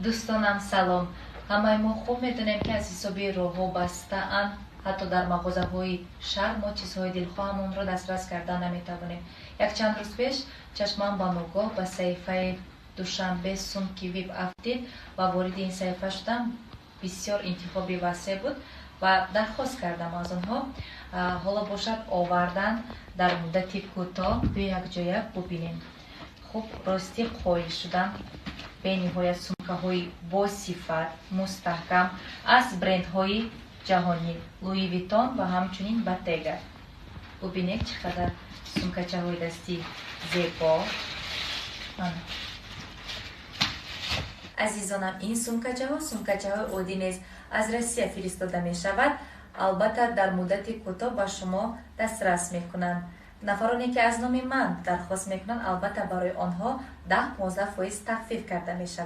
دوستانم سلام. همه ما خوب میدونیم که از حسابی راه‌ها بسته اند. حتی در مغازه‌های شهر ما چیزهای دلخواهمون رو دسترس کردن نمیتوانیم. یک چند روز پیش چشمم با ناگاه به صحیفه دوشنبه سومکی ویب افتید و وارد این صحیفه شدم. بسیار انتخابی وسیع بود و درخواست کردم از آنها حالا باشد آوردن در مدت کوتاه به یک جای ببینیم. خوب راستی قایل شدم به نهایت سومکه‌های با صفت مستحکم از برندهای جهانی لویی ویتون و همچنین باتگا. ببینید چقدر سومکه‌های دستی زیبا. عزیزانم، این سومکه‌های عادی نیست، از روسیه فرستاده می شود. البته در مدت کوتاه به شما دسترس میکنند. نفرانی که از نام من درخواست میکنند البته برای آنها 10-15% تخفیف کرده می شود.